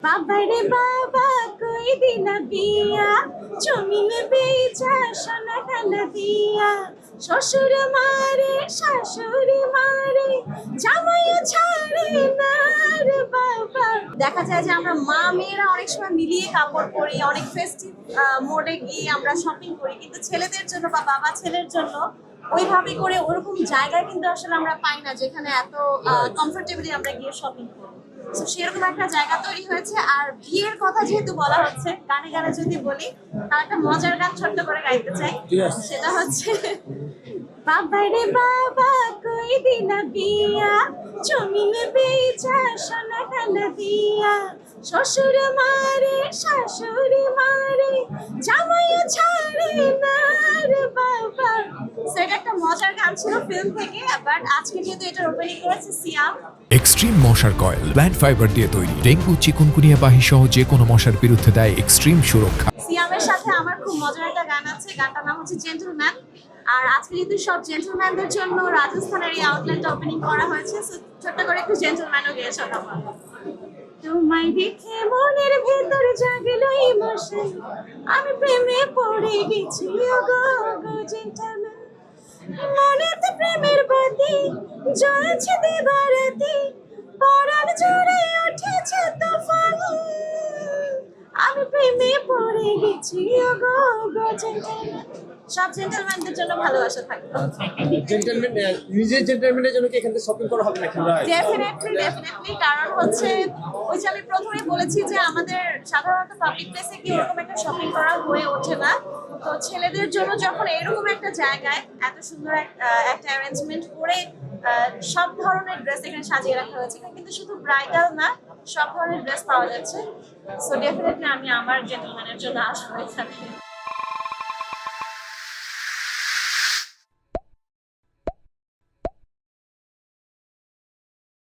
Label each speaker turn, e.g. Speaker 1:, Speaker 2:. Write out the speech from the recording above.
Speaker 1: বাবারে বাবা কই দিনা বিয়া জমিনে বেচা সোনা কানা দিয়া শ্বশুর মারে শাশুড়ি মারে জামাইও ছাড়ে না রে বাবা। দেখা যায় যে আমরা মা মেয়েরা অনেক সময় মিলিয়ে কাপড় পরি, অনেক ফেস্টিভ মোডে গিয়ে আমরা শপিং করি, কিন্তু ছেলেদের জন্য বা বাবা ছেলের জন্য ওইভাবে করে ওরকম জায়গায় কিন্তু আসলে আমরা পাই না যেখানে এত কমফোর্টেবলি আমরা গিয়ে শপিং করি। তো সেরকম একটা জায়গা তৈরি হয়েছে। আর বিয়ের কথা যেহেতু বলা হচ্ছে, গানে গানে যদি বলি তার একটা মজার গান ছোট্ট করে গাইতে চাই। সেটা হচ্ছে বাবারে বাবা কই দিনা বিয়া জমিনে বেচা সোনা কানা দিয়া শ্বশুর মারে শাশুড়ি মারে জামাইও ছাড়ে না রে বাবা। সেটা একটা মজার গান ছিল ফিল্ম থেকে, বাট আজকে যেহেতু এটার ওপেনিং করেছে সিয়াম।
Speaker 2: এক্সট্রিম মশার কয়েল প্ল্যান্ট ফাইবার দিয়ে তৈরি, ডেঙ্গু চিকুনগুনিয়া বাহি সহ যে কোনো মশার বিরুদ্ধে দেয় এক্সট্রিম সুরক্ষা।
Speaker 1: সিয়ামের সাথে আমার খুব মজার একটা গান আছে, গানটার নাম হচ্ছে জেন্টলম্যান। আর আজকে যেহেতু সব জেন্টলম্যানদের জন্য রাজস্থানের এই আউটলেটটা ওপেনিং করা হয়েছে, ছোট্ট করে একটু জেন্টলম্যানও গিয়ে শোনাবো। তোমায় দেখে মনের ভেতর জাগলো ইমোশন, আমি প্রেমে পড়ে গেছি গো গো জেন্টলম্যান। মনেতে প্রেমের বাতি জ্বলছে দিবারাতি, পরাণ জুড়ে উঠেছে তুফান, আমি প্রেমে পড়ে গেছি গো গো জেন্টলম্যান। সব জেন্টলম্যানদের জন্য ভালোবাসা থাকবে।
Speaker 3: জেন্টলম্যান নিজের জেন্টলম্যানের জন্য কি এখান থেকে শপিং করা হবে নাকি?
Speaker 1: ডেফিনেটলি কারণ হচ্ছে ওই যে আমি প্রথমেই বলেছি যে আমাদের সাধারণত পাবলিক প্লেসে কি ওরকম একটা শপিং করা হয়ে ওঠে না। তো ছেলেদের জন্য যখন এরকম একটা জায়গায় এত সুন্দর একটা অ্যারেঞ্জমেন্ট করে সব ধরনের ড্রেস এখানে সাজিয়ে রাখা হয়েছে, কিন্তু শুধু ব্রাইডাল না, সব ধরনের ড্রেস পাওয়া যাচ্ছে। সো ডেফিনেটলি আমি আমার জেন্টলম্যানের জন্য আসবো এখানে।